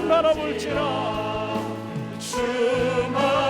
주만 바라볼지라 주만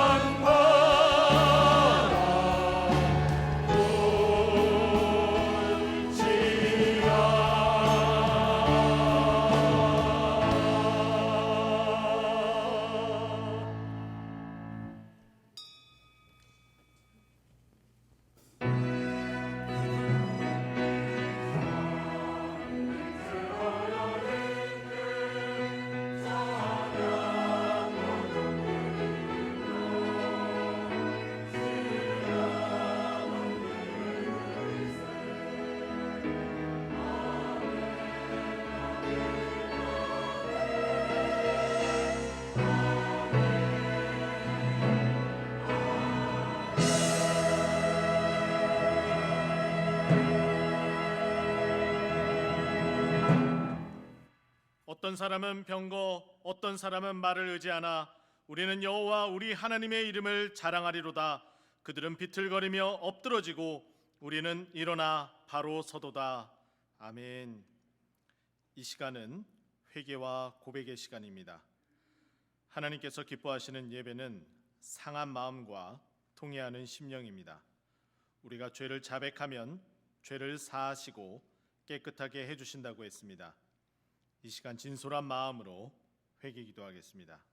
어떤 사람은 병거, 어떤 사람은 말을 의지하나 우리는 여호와 우리 하나님의 이름을 자랑하리로다. 그들은 비틀거리며 엎드러지고 우리는 일어나 바로 서도다. 아멘. 이 시간은 회개와 고백의 시간입니다. 하나님께서 기뻐하시는 예배는 상한 마음과 통회하는 심령입니다. 우리가 죄를 자백하면 죄를 사하시고 깨끗하게 해주신다고 했습니다. 이 시간 진솔한 마음으로 회개 기도하겠습니다.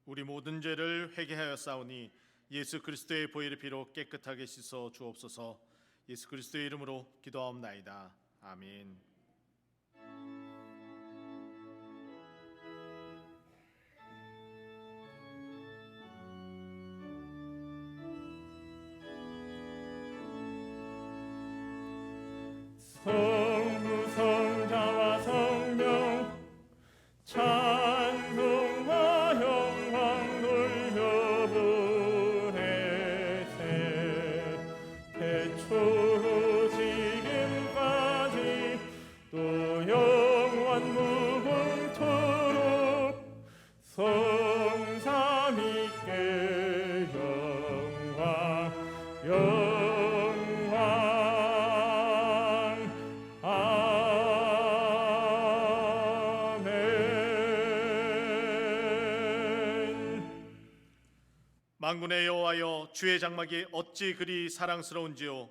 우리 모든 죄를 회개하였사오니 예수 그리스도의 보혈의 피로 깨끗하게 씻어 주옵소서. 예수 그리스도의 이름으로 기도하옵나이다. 아멘. 성부 성자와 성령 찬송과 영광 돌려보내세. 태초로 지금까지 또 영원 무궁토록 성삼위께 영광 만군의 여호와여, 주의 장막이 어찌 그리 사랑스러운지요.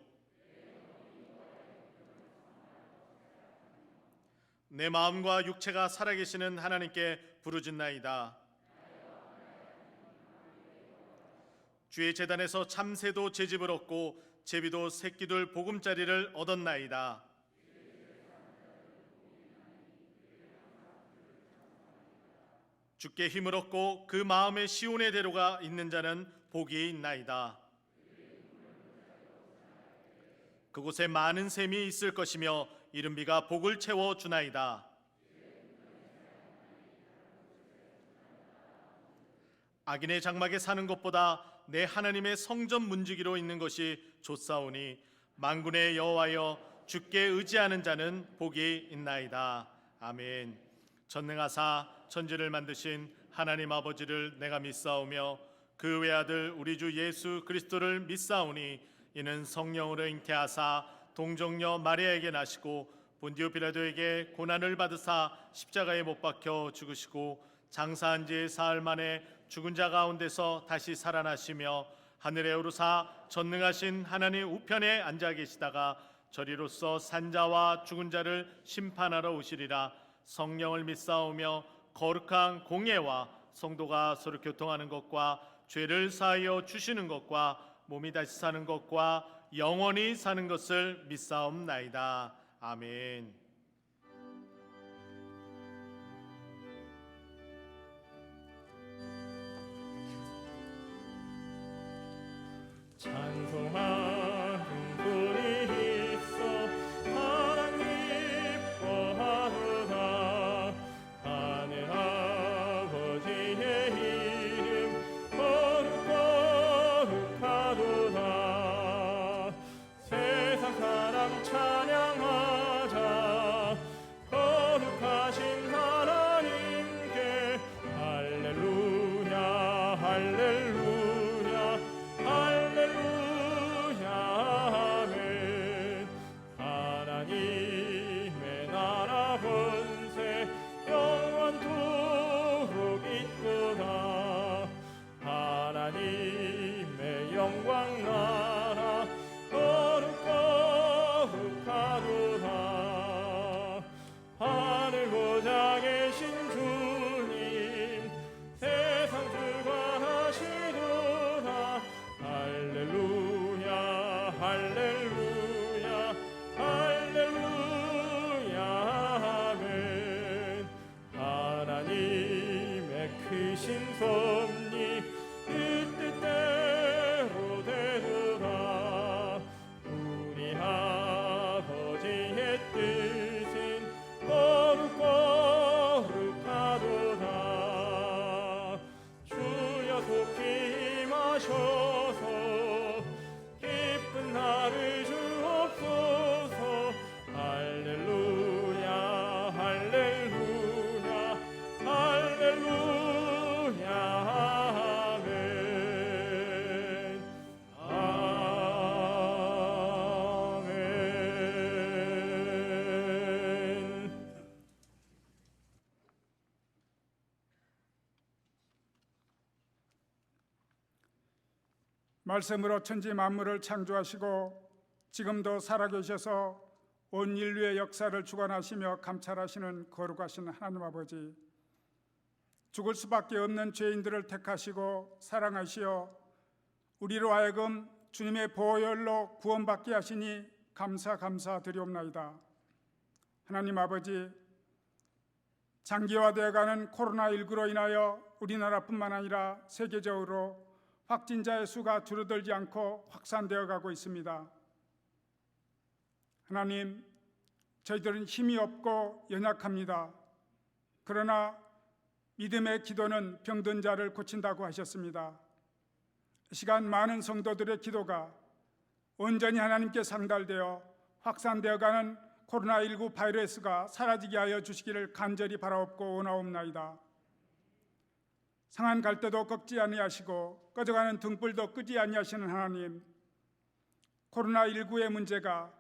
내 마음과 육체가 살아계시는 하나님께 부르짖나이다. 주의 제단에서 참새도 제집을 얻고 제비도 새끼들 보금자리를 얻었나이다. 주께 힘을 얻고 그 마음의 시온의 대로가 있는 자는 복이 있나이다. 그곳에 많은 샘이 있을 것이며 이른 비가 복을 채워 주나이다. 악인의 장막에 사는 것보다 내 하나님의 성전 문지기로 있는 것이 좋사오니 만군의 여호와여, 주께 의지하는 자는 복이 있나이다. 아멘. 전능하사 천지를 만드신 하나님 아버지를 내가 믿사오며 그 외아들 우리 주 예수 그리스도를 믿사오니 이는 성령으로 잉태하사 동정녀 마리아에게 나시고 본디오 빌라도에게 고난을 받으사 십자가에 못 박혀 죽으시고 장사한 지 사흘 만에 죽은 자 가운데서 다시 살아나시며 하늘에 오르사 전능하신 하나님 우편에 앉아 계시다가 저리로서 산자와 죽은 자를 심판하러 오시리라. 성령을 믿사오며 거룩한 공예와 성도가 서로 교통하는 것과 죄를 사하여 주시는 것과 몸이 다시 사는 것과 영원히 사는 것을 믿사옵나이다. 아멘. 찬송하는 분이 있어 하나님 기뻐하도다. 하늘 아버지의 이름 거룩거룩하도다. 세상 사람 찬양하자. 거룩하신 하나님께 할렐루야 할렐루야 할렐루야 아멘. 하나님의 나라 권세 영원토록 있도다. 하나님의 영광 나라 거룩거룩하도다. 하늘 보좌 계신 주님 세상 주관하시도다. 할렐루야 할렐루야 할렐루야 아멘. 하나님의 크신 섭리 그 뜻대로 되도다. 우리 아버지의 뜻은 거룩거룩하도다. 주여 속히 임하셔서 기쁜 나를 주옵소서. 할렐루야 할렐루야 할렐루야 아멘. 아멘. 말씀으로 천지 만물을 창조하시고 지금도 살아계셔서 온 인류의 역사를 주관하시며 감찰하시는 거룩하신 하나님 아버지, 죽을 수밖에 없는 죄인들을 택하시고 사랑하시어 우리로 하여금 주님의 보혈로 구원받게 하시니 감사드리옵나이다. 하나님 아버지, 장기화되어가는 코로나19로 인하여 우리나라뿐만 아니라 세계적으로 확진자의 수가 줄어들지 않고 확산되어 가고 있습니다. 하나님, 저희들은 힘이 없고 연약합니다. 그러나 믿음의 기도는 병든 자를 고친다고 하셨습니다. 이 시간 많은 성도들의 기도가 온전히 하나님께 상달되어 확산되어가는 코로나19 바이러스가 사라지게 하여 주시기를 간절히 바라옵고 원하옵나이다. 상한 갈대도 꺾지 아니하시고 꺼져가는 등불도 끄지 아니하시는 하나님, 코로나19의 문제가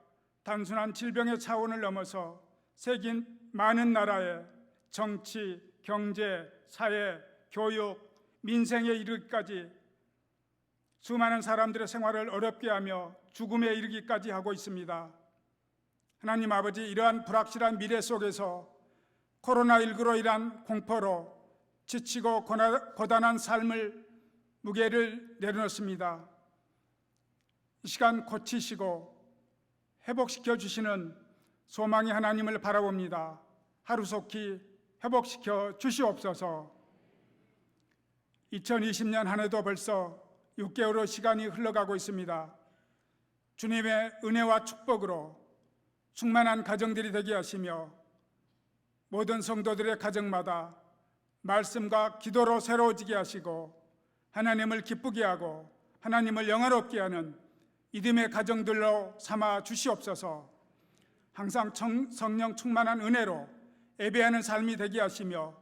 단순한 질병의 차원을 넘어서 세계 많은 나라의 정치, 경제, 사회, 교육, 민생에 이르기까지 수많은 사람들의 생활을 어렵게 하며 죽음에 이르기까지 하고 있습니다. 하나님 아버지, 이러한 불확실한 미래 속에서 코로나19로 인한 공포로 지치고 고단한 삶을 무게를 내려놓습니다. 이 시간 고치시고 회복시켜 주시는 소망의 하나님을 바라봅니다. 하루속히 회복시켜 주시옵소서. 2020년 한 해도 벌써 6개월의 시간이 흘러가고 있습니다. 주님의 은혜와 축복으로 충만한 가정들이 되게 하시며 모든 성도들의 가정마다 말씀과 기도로 새로워지게 하시고 하나님을 기쁘게 하고 하나님을 영화롭게 하는 믿음의 가정들로 삼아 주시옵소서. 항상 성령 충만한 은혜로 예배하는 삶이 되게 하시며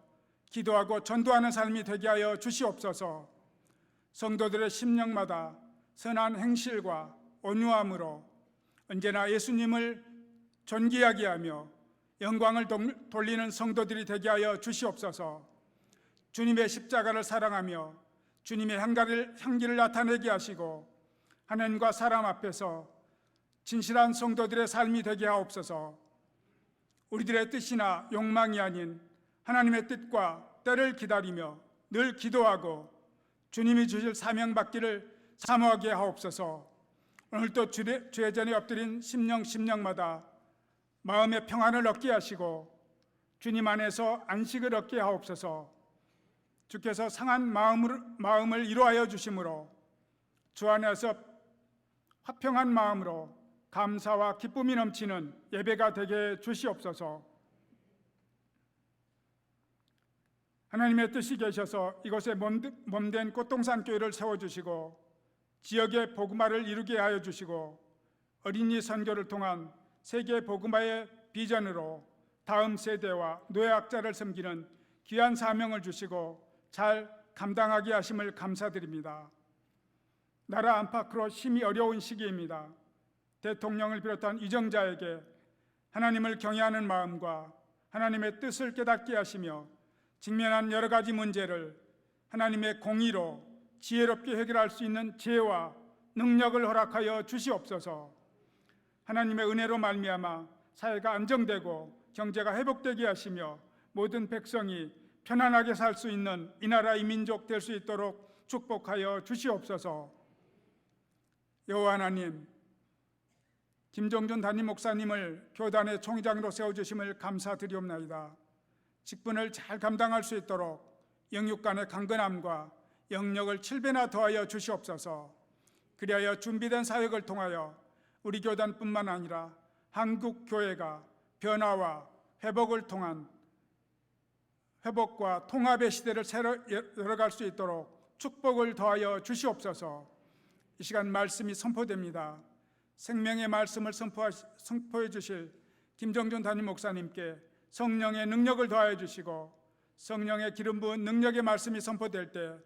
기도하고 전도하는 삶이 되게 하여 주시옵소서. 성도들의 심령마다 선한 행실과 온유함으로 언제나 예수님을 존귀하게 하며 영광을 돌리는 성도들이 되게 하여 주시옵소서. 주님의 십자가를 사랑하며 주님의 향기를 나타내게 하시고 하나님과 사람 앞에서 진실한 성도들의 삶이 되게 하옵소서. 우리들의 뜻이나 욕망이 아닌 하나님의 뜻과 때를 기다리며 늘 기도하고 주님이 주실 사명 받기를 사모하게 하옵소서. 오늘도 주의 전에 엎드린 심령마다 마음의 평안을 얻게 하시고 주님 안에서 안식을 얻게 하옵소서. 주께서 상한 마음을 이루하여 주심으로 주 안에서 화평한 마음으로 감사와 기쁨이 넘치는 예배가 되게 주시옵소서. 하나님의 뜻이 계셔서 이곳에 몸된 꽃동산 교회를 세워주시고 지역의 복음화를 이루게 하여 주시고 어린이 선교를 통한 세계 복음화의 비전으로 다음 세대와 노예학자를 섬기는 귀한 사명을 주시고 잘 감당하게 하심을 감사드립니다. 나라 안팎으로 심히 어려운 시기입니다. 대통령을 비롯한 위정자에게 하나님을 경외하는 마음과 하나님의 뜻을 깨닫게 하시며 직면한 여러 가지 문제를 하나님의 공의로 지혜롭게 해결할 수 있는 지혜와 능력을 허락하여 주시옵소서. 하나님의 은혜로 말미암아 사회가 안정되고 경제가 회복되게 하시며 모든 백성이 편안하게 살 수 있는 이 나라 이 민족 될 수 있도록 축복하여 주시옵소서. 여호와 하나님, 김정준 담임 목사님을 교단의 총장으로 세워주심을 감사드리옵나이다. 직분을 잘 감당할 수 있도록 영육간의 강건함과 영력을 7배나 더하여 주시옵소서. 그리하여 준비된 사역을 통하여 우리 교단뿐만 아니라 한국 교회가 변화와 회복을 통한 회복과 통합의 시대를 새로 열어갈 수 있도록 축복을 더하여 주시옵소서. 이 시간 말씀이 선포됩니다. 생명의 말씀을 선포해 주실 김정준 담임 목사님께 성령의 능력을 더하여 주시고 성령의 기름 부은 능력의 말씀이 선포될 때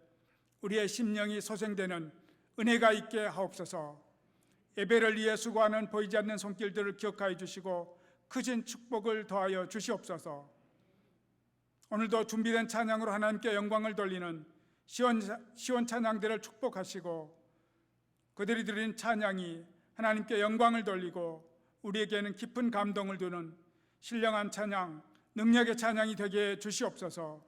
우리의 심령이 소생되는 은혜가 있게 하옵소서. 예배를 위해 수고하는 보이지 않는 손길들을 기억하여 주시고 크신 축복을 더하여 주시옵소서. 오늘도 준비된 찬양으로 하나님께 영광을 돌리는 시온 찬양들을 축복하시고 그들이 드린 찬양이 하나님께 영광을 돌리고 우리에게는 깊은 감동을 주는 신령한 찬양, 능력의 찬양이 되게 주시옵소서.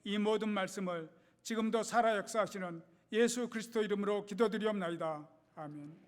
이 모든 말씀을 지금도 살아 역사하시는 예수 그리스도 이름으로 기도드리옵나이다. 아멘.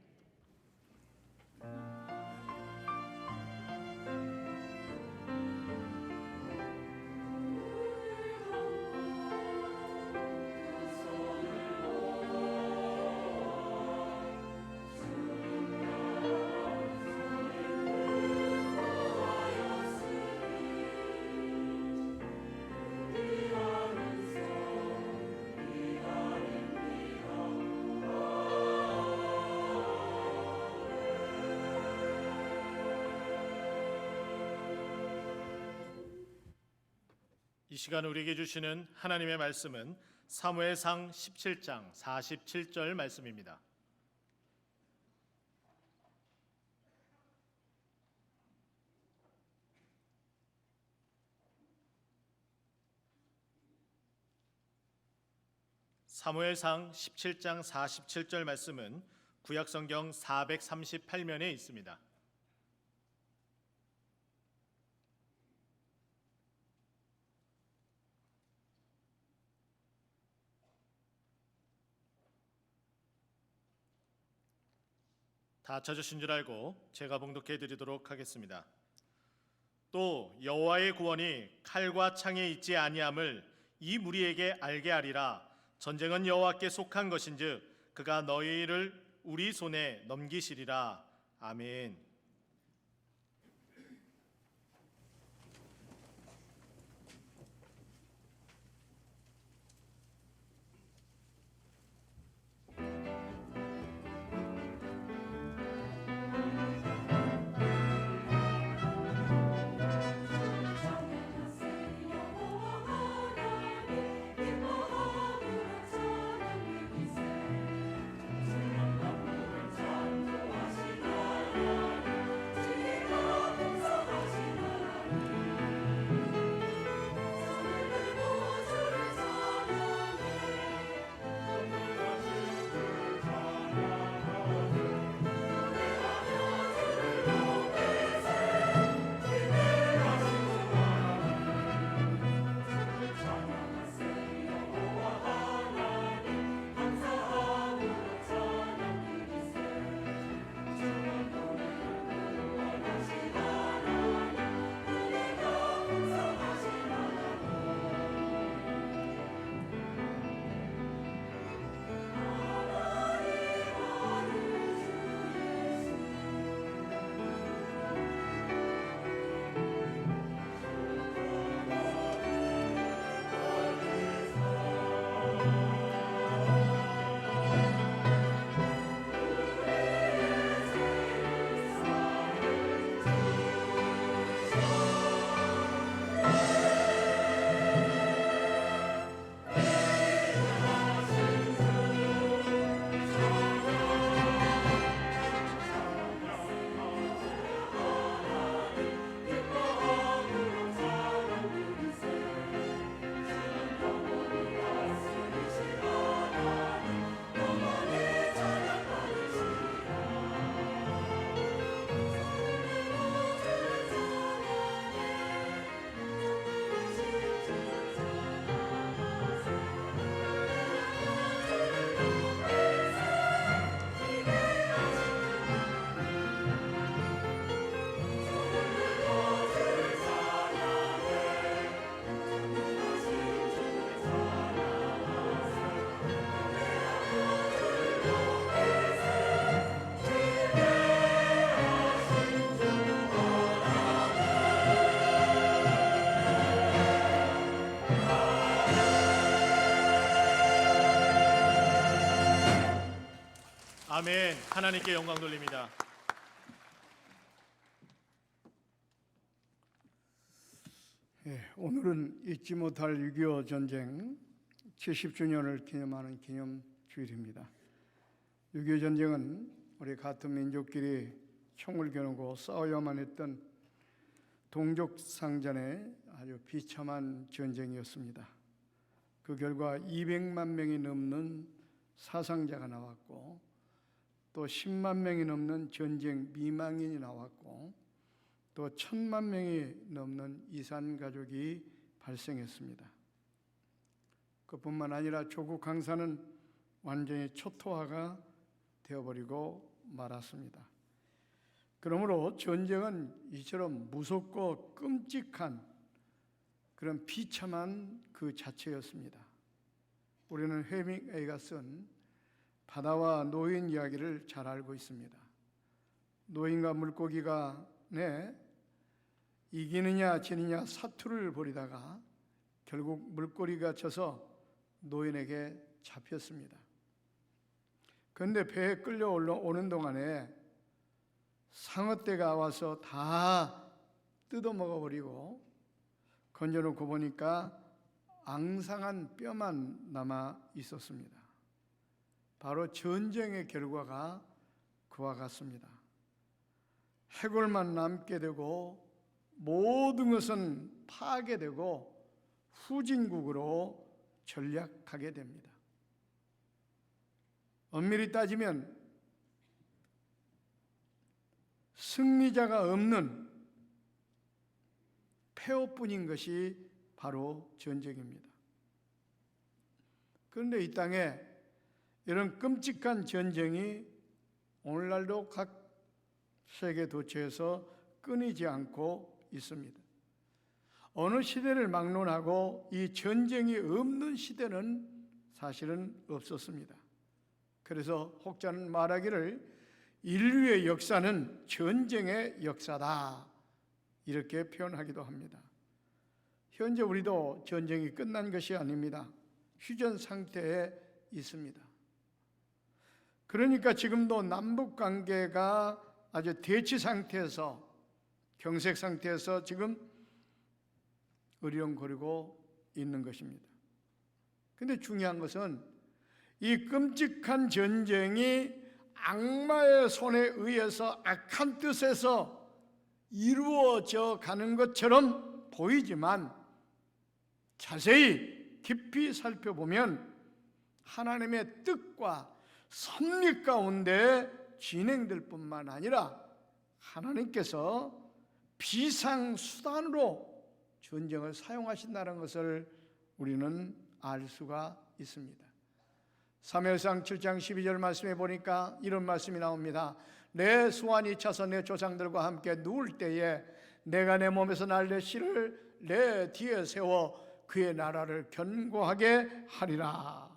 이 시간 우리에게 주시는 하나님의 말씀은 사무엘상 17장 47절 말씀입니다. 사무엘상 17장 47절 말씀은 구약성경 438면에 있습니다. 다 찾으신 줄 알고 제가 봉독해 드리도록 하겠습니다. 또 여호와의 구원이 칼과 창에 있지 아니함을 이 무리에게 알게 하리라. 전쟁은 여호와께 속한 것인즉 그가 너희를 우리 손에 넘기시리라. 아멘. 아멘. 하나님께 영광 돌립니다. 오늘은 잊지 못할 6.25 전쟁 70주년을 기념하는 기념주일입니다. 6.25 전쟁은 우리 같은 민족끼리 총을 겨누고 싸워야만 했던 동족상전의 아주 비참한 전쟁이었습니다. 그 결과 200만 명이 넘는 사상자가 나왔고, 또 10만 명이 넘는 전쟁 미망인이 나왔고, 또 1000만 명이 넘는 이산 가족이 발생했습니다. 그뿐만 아니라 조국 강사는 완전히 초토화가 되어버리고 말았습니다. 그러므로 전쟁은 이처럼 무섭고 끔찍한 그런 비참한 그 자체였습니다. 우리는 헤밍웨이가 쓴 바다와 노인 이야기를 잘 알고 있습니다. 노인과 물고기가 이기느냐 지느냐 사투를 벌이다가 결국 물고기가 져서 노인에게 잡혔습니다. 그런데 배에 끌려 오는 동안에 상어떼가 와서 다 뜯어먹어버리고 건져놓고 보니까 앙상한 뼈만 남아 있었습니다. 바로 전쟁의 결과가 그와 같습니다. 해골만 남게 되고 모든 것은 파괴되고 후진국으로 전락하게 됩니다. 엄밀히 따지면 승리자가 없는 폐허뿐인 것이 바로 전쟁입니다. 그런데 이 땅에 이런 끔찍한 전쟁이 오늘날도 각 세계 도처에서 끊이지 않고 있습니다. 어느 시대를 막론하고 이 전쟁이 없는 시대는 사실은 없었습니다. 그래서 혹자는 말하기를 인류의 역사는 전쟁의 역사다, 이렇게 표현하기도 합니다. 현재 우리도 전쟁이 끝난 것이 아닙니다. 휴전 상태에 있습니다. 그러니까 지금도 남북 관계가 아주 대치 상태에서, 경색 상태에서 지금 으리렁거리고 있는 것입니다. 그런데 중요한 것은 이 끔찍한 전쟁이 악마의 손에 의해서 악한 뜻에서 이루어져 가는 것처럼 보이지만 자세히 깊이 살펴보면 하나님의 뜻과 섭리 가운데 진행될 뿐만 아니라 하나님께서 비상수단으로 전쟁을 사용하신다는 것을 우리는 알 수가 있습니다. 사무엘상 7장 12절 말씀에 보니까 이런 말씀이 나옵니다. 내 수완이 차서 내 조상들과 함께 누울 때에 내가 내 몸에서 날 내 씨를 내 뒤에 세워 그의 나라를 견고하게 하리라.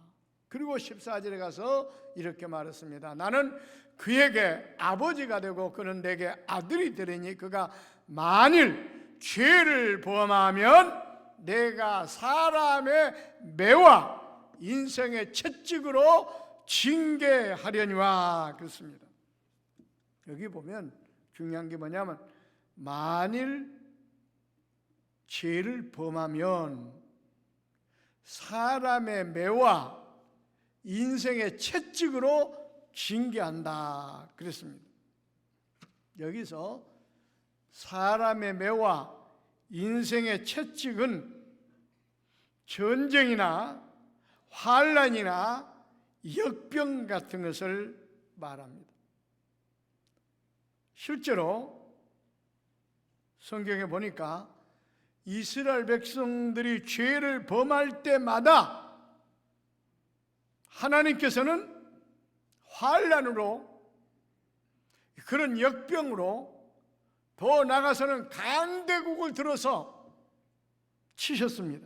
그리고 14절에 가서 이렇게 말했습니다. 나는 그에게 아버지가 되고 그는 내게 아들이 되리니 그가 만일 죄를 범하면 내가 사람의 매와 인생의 채찍으로 징계하려니와. 그렇습니다. 여기 보면 중요한 게 뭐냐면 만일 죄를 범하면 사람의 매와 인생의 채찍으로 징계한다 그랬습니다. 여기서 사람의 매와 인생의 채찍은 전쟁이나 환난이나 역병 같은 것을 말합니다. 실제로 성경에 보니까 이스라엘 백성들이 죄를 범할 때마다 하나님께서는 환난으로, 그런 역병으로, 더 나아가서는 강대국을 들어서 치셨습니다.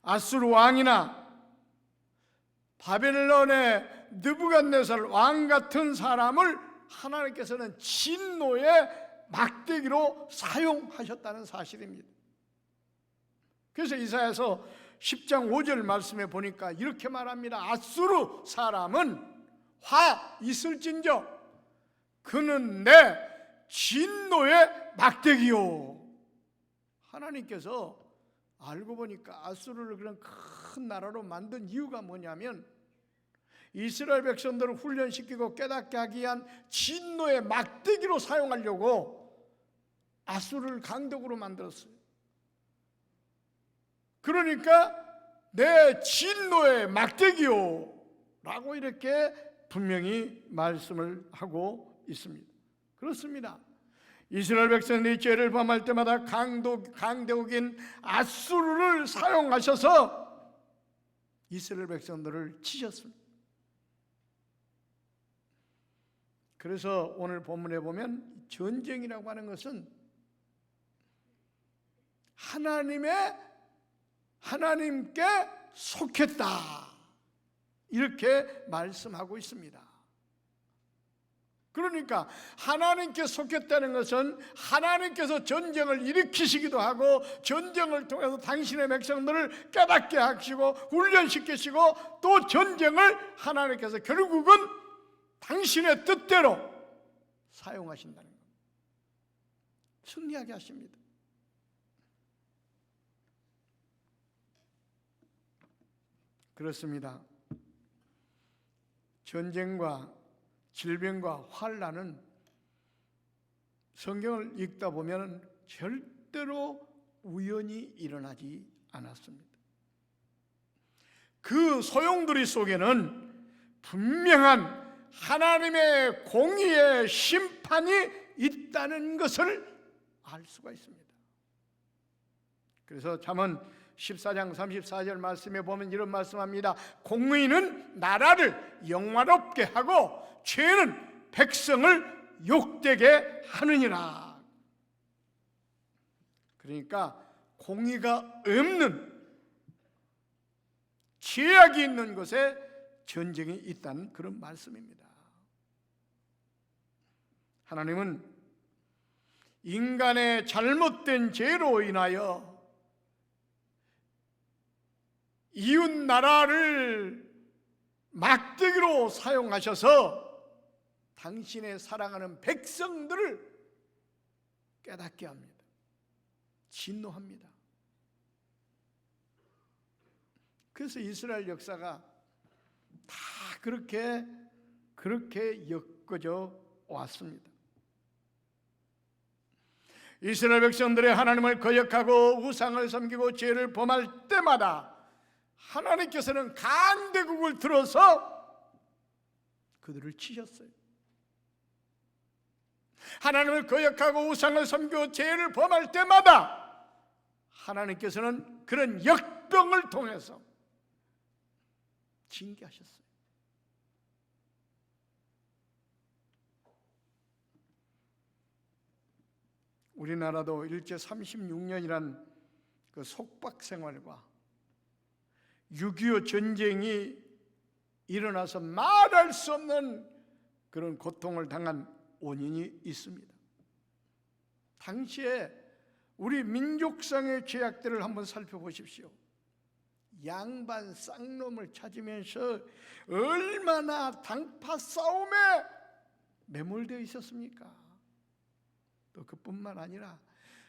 아수르 왕이나 바벨론의 느부갓네살 왕 같은 사람을 하나님께서는 진노의 막대기로 사용하셨다는 사실입니다. 그래서 이사야서 10장 5절 말씀에 보니까 이렇게 말합니다. 아수르 사람은 화 있을진저 그는 내 진노의 막대기요. 하나님께서 알고 보니까 아수르를 그런 큰 나라로 만든 이유가 뭐냐면 이스라엘 백성들을 훈련시키고 깨닫게 하기 위한 진노의 막대기로 사용하려고 아수르를 강독으로 만들었어요. 그러니까 내 진노의 막대기요 라고 이렇게 분명히 말씀을 하고 있습니다. 그렇습니다. 이스라엘 백성들이 죄를 범할 때마다 강대국인 아수르를 사용하셔서 이스라엘 백성들을 치셨습니다. 그래서 오늘 본문에 보면 전쟁이라고 하는 것은 하나님께 속했다 이렇게 말씀하고 있습니다. 그러니까 하나님께 속했다는 것은 하나님께서 전쟁을 일으키시기도 하고 전쟁을 통해서 당신의 백성들을 깨닫게 하시고 훈련시키시고 또 전쟁을 하나님께서 결국은 당신의 뜻대로 사용하신다는 겁니다. 승리하게 하십니다. 그렇습니다. 전쟁과 질병과 환난은 성경을 읽다 보면 절대로 우연히 일어나지 않았습니다. 그 소용돌이 속에는 분명한 하나님의 공의의 심판이 있다는 것을 알 수가 있습니다. 그래서 잠언 14장 34절 말씀에 보면 이런 말씀합니다. 공의는 나라를 영화롭게 하고 죄는 백성을 욕되게 하느니라. 그러니까 공의가 없는 죄악이 있는 곳에 전쟁이 있다는 그런 말씀입니다. 하나님은 인간의 잘못된 죄로 인하여 이웃 나라를 막대기로 사용하셔서 당신의 사랑하는 백성들을 깨닫게 합니다. 진노합니다. 그래서 이스라엘 역사가 다 그렇게 엮어져 왔습니다. 이스라엘 백성들의 하나님을 거역하고 우상을 섬기고 죄를 범할 때마다 하나님께서는 강대국을 들어서 그들을 치셨어요. 하나님을 거역하고 우상을 섬기고 죄를 범할 때마다 하나님께서는 그런 역병을 통해서 징계하셨어요. 우리나라도 일제 36년이란 그 속박 생활과 6.25 전쟁이 일어나서 말할 수 없는 그런 고통을 당한 원인이 있습니다. 당시에 우리 민족상의 죄악들을 한번 살펴보십시오. 양반 쌍놈을 찾으면서 얼마나 당파 싸움에 매몰되어 있었습니까? 또 그뿐만 아니라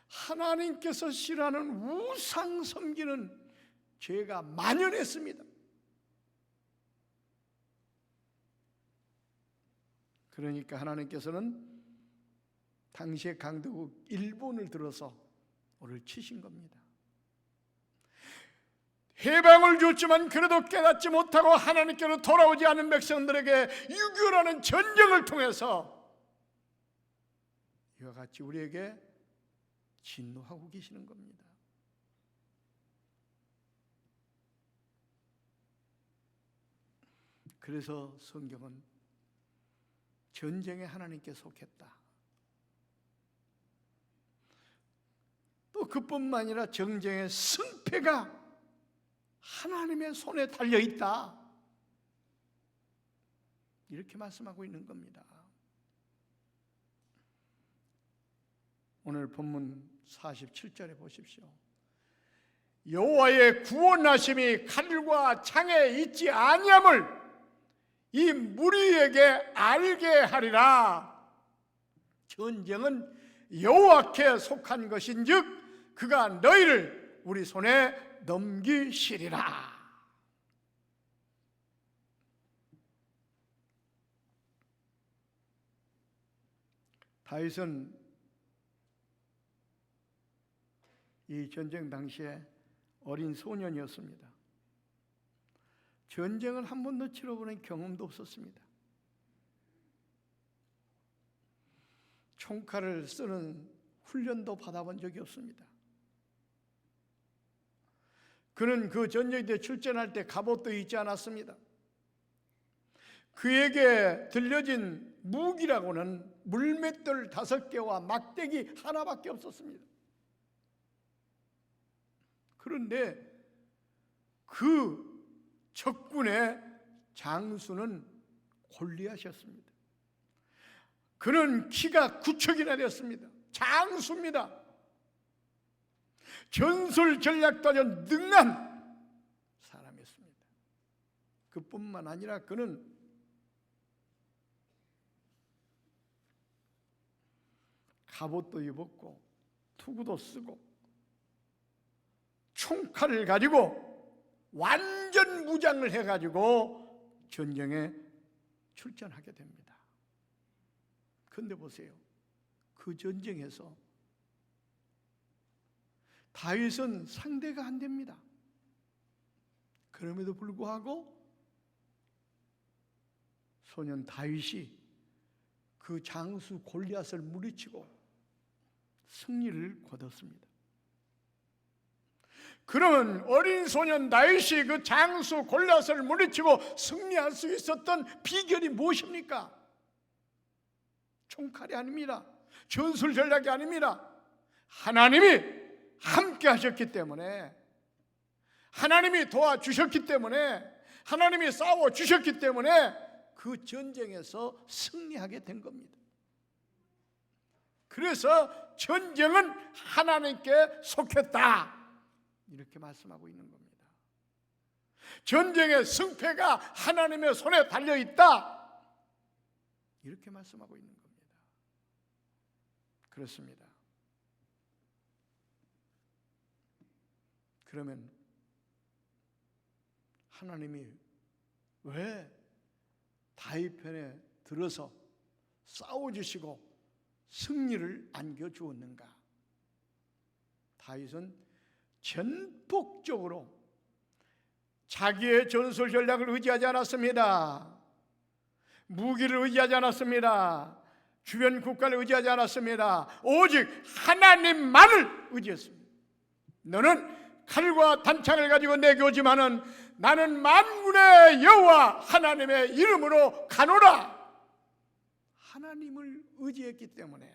하나님께서 싫어하는 우상 섬기는 죄가 만연했습니다. 그러니까 하나님께서는 당시의 강대국 일본을 들어서 우리를 치신 겁니다. 해방을 줬지만 그래도 깨닫지 못하고 하나님께로 돌아오지 않은 백성들에게 6.25라는 전쟁을 통해서 이와 같이 우리에게 진노하고 계시는 겁니다. 그래서 성경은 전쟁에 하나님께 속했다. 또 그뿐만 아니라 전쟁의 승패가 하나님의 손에 달려있다. 이렇게 말씀하고 있는 겁니다. 오늘 본문 47절에 보십시오. 여호와의 구원하심이 칼과 창에 있지 아니함을 이 무리에게 알게 하리라. 전쟁은 여호와께 속한 것인즉 그가 너희를 우리 손에 넘기시리라. 다윗은 이 전쟁 당시에 어린 소년이었습니다. 전쟁을 한 번도 치러보는 경험도 없었습니다. 총칼을 쓰는 훈련도 받아본 적이 없습니다. 그는 그 전쟁에 출전할 때 갑옷도 입지 않았습니다. 그에게 들려진 무기라고는 물맷돌 5개와 막대기 하나밖에 없었습니다. 그런데 그 적군의 장수는 골리앗이었습니다. 그는 키가 9척이나 되었습니다. 장수입니다. 전술 전략도 아주 능한 사람이었습니다. 그뿐만 아니라 그는 갑옷도 입었고 투구도 쓰고 총칼을 가지고 완전 무장을 해가지고 전쟁에 출전하게 됩니다. 그런데 보세요. 그 전쟁에서 다윗은 상대가 안 됩니다. 그럼에도 불구하고 소년 다윗이 그 장수 골리앗을 물리치고 승리를 거뒀습니다. 그러면 어린 소년 다윗이 그 장수 골리앗을 물리치고 승리할 수 있었던 비결이 무엇입니까? 총칼이 아닙니다. 전술 전략이 아닙니다. 하나님이 함께 하셨기 때문에, 하나님이 도와주셨기 때문에, 하나님이 싸워주셨기 때문에 그 전쟁에서 승리하게 된 겁니다. 그래서 전쟁은 하나님께 속했다, 이렇게 말씀하고 있는 겁니다. 전쟁의 승패가 하나님의 손에 달려있다, 이렇게 말씀하고 있는 겁니다. 그렇습니다. 그러면 하나님이 왜 다윗 편에 들어서 싸워주시고 승리를 안겨주었는가? 다윗은 전폭적으로 자기의 전술 전략을 의지하지 않았습니다. 무기를 의지하지 않았습니다. 주변 국가를 의지하지 않았습니다. 오직 하나님만을 의지했습니다. 너는 칼과 단창을 가지고 내게 오지만은 나는 만군의 여호와 하나님의 이름으로 가노라. 하나님을 의지했기 때문에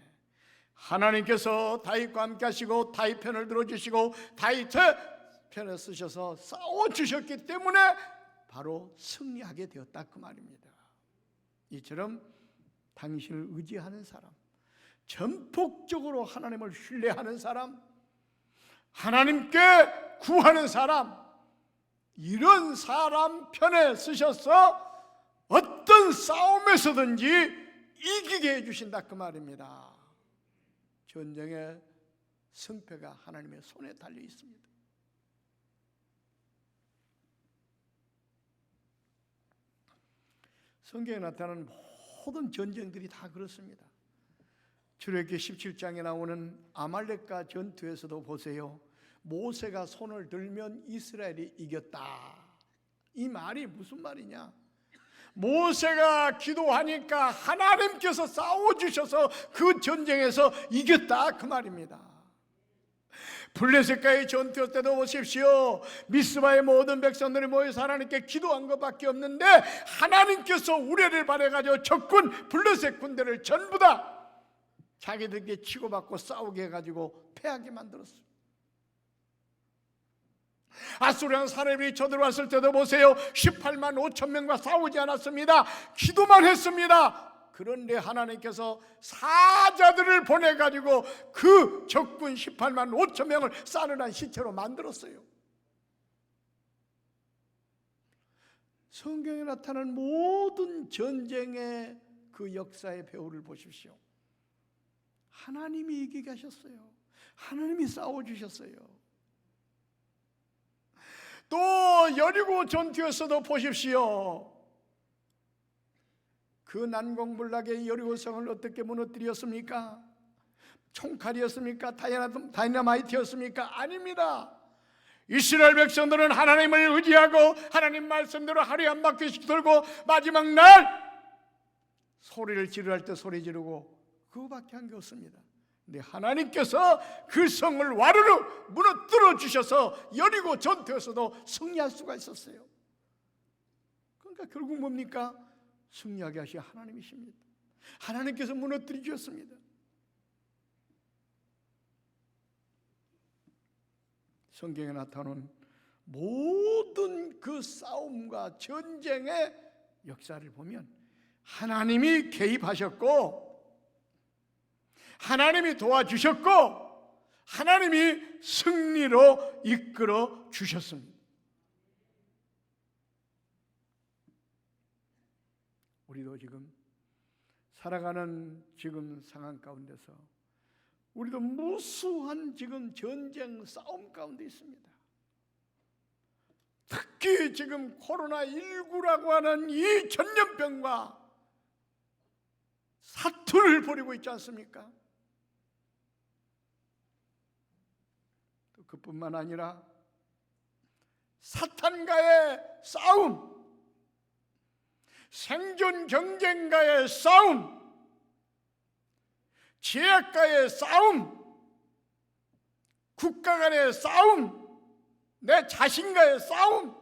하나님께서 다윗과 함께 하시고 다윗 편을 들어주시고 다윗의 편을 쓰셔서 싸워주셨기 때문에 바로 승리하게 되었다, 그 말입니다. 이처럼 당신을 의지하는 사람, 전폭적으로 하나님을 신뢰하는 사람, 하나님께 구하는 사람, 이런 사람 편에 쓰셔서 어떤 싸움에서든지 이기게 해주신다, 그 말입니다. 전쟁의 승패가 하나님의 손에 달려 있습니다. 성경에 나타나는 모든 전쟁들이 다 그렇습니다. 출애굽기 17장에 나오는 아말렉과 전투에서도 보세요. 모세가 손을 들면 이스라엘이 이겼다. 이 말이 무슨 말이냐? 모세가 기도하니까 하나님께서 싸워주셔서 그 전쟁에서 이겼다, 그 말입니다. 블레셋과의 전투 때도 보십시오. 미스바의 모든 백성들이 모여서 하나님께 기도한 것밖에 없는데 하나님께서 우레를 발해가지고 적군 블레셋 군대를 전부 다 자기들께 치고받고 싸우게 해가지고 패하게 만들었어요. 아수르랑 사렙이 쳐들어왔을 때도 보세요. 18만 5천 명과 싸우지 않았습니다. 기도만 했습니다. 그런데 하나님께서 사자들을 보내가지고 그 적군 18만 5천 명을 싸늘한 시체로 만들었어요. 성경에 나타난 모든 전쟁의 그 역사의 배후를 보십시오. 하나님이 이기게 하셨어요. 하나님이 싸워주셨어요. 또 여리고 전투에서도 보십시오. 그 난공불락의 여리고성을 어떻게 무너뜨렸습니까? 총칼이었습니까? 다이너마이트였습니까? 아닙니다. 이스라엘 백성들은 하나님을 의지하고 하나님 말씀대로 하루에 한 바퀴씩 돌고 마지막 날 소리를 지르할 때 소리 지르고 그거밖에 한 게 없습니다. 근데 하나님께서 그 성을 와르르 무너뜨려 주셔서 여리고 전투에서도 승리할 수가 있었어요. 그러니까 결국 뭡니까? 승리하게 하신 하나님이십니다. 하나님께서 무너뜨려 주셨습니다. 성경에 나타나는 모든 그 싸움과 전쟁의 역사를 보면 하나님이 개입하셨고 하나님이 도와주셨고 하나님이 승리로 이끌어 주셨습니다. 우리도 지금 살아가는 지금 상황 가운데서 우리도 무수한 지금 전쟁 싸움 가운데 있습니다. 특히 지금 코로나19라고 하는 이 전염병과 사투를 벌이고 있지 않습니까? 또 그뿐만 아니라 사탄과의 싸움, 생존 경쟁과의 싸움, 제약과의 싸움, 국가 간의 싸움, 내 자신과의 싸움,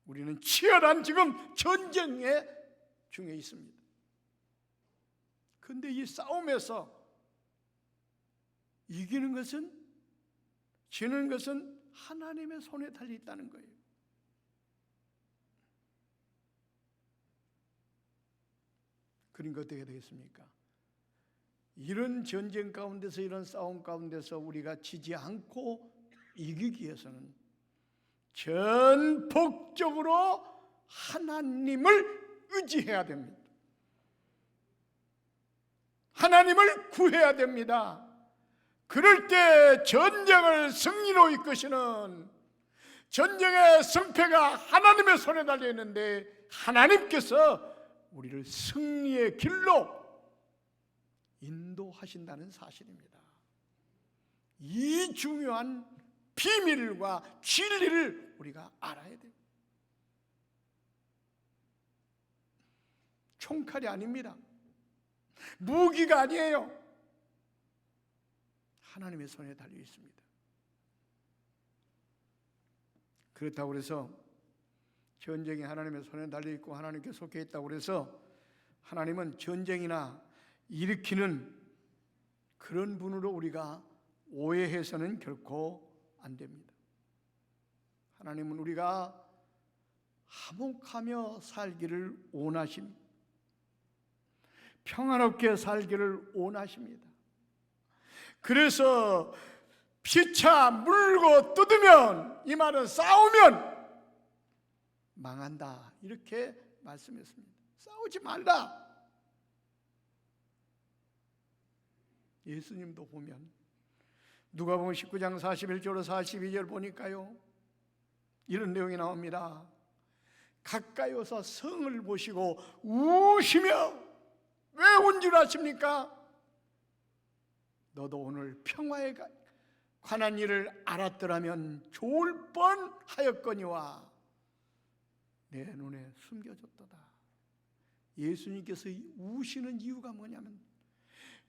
우리는 치열한 지금 전쟁에 중에 있습니다. 그런데 이 싸움에서 이기는 것은, 지는 것은 하나님의 손에 달려 있다는 거예요. 그러니까 어떻게 되겠습니까? 이런 전쟁 가운데서, 이런 싸움 가운데서 우리가 지지 않고 이기기 위해서는 전폭적으로 하나님을 의지해야 됩니다. 하나님을 구해야 됩니다. 그럴 때 전쟁을 승리로 이끄시는, 전쟁의 승패가 하나님의 손에 달려 있는데 하나님께서 우리를 승리의 길로 인도하신다는 사실입니다. 이 중요한 비밀과 진리를 우리가 알아야 돼요. 총칼이 아닙니다. 무기가 아니에요. 하나님의 손에 달려 있습니다. 그렇다고 해서 전쟁이 하나님의 손에 달려 있고 하나님께 속해 있다고 해서 하나님은 전쟁이나 일으키는 그런 분으로 우리가 오해해서는 결코 안 됩니다. 하나님은 우리가 화목하며 살기를 원하십니다. 평안롭게 살기를 원하십니다. 그래서 피차 물고 뜯으면, 이 말은 싸우면 망한다, 이렇게 말씀했습니다. 싸우지 말라. 예수님도 보면 누가복음 19장 41절로 42절 보니까요, 이런 내용이 나옵니다. 가까이 와서 성을 보시고 우시며, 왜 온 줄 아십니까? 너도 오늘 평화에 관한 일을 알았더라면 좋을 뻔하였거니와 내 눈에 숨겨졌도다. 예수님께서 우시는 이유가 뭐냐면,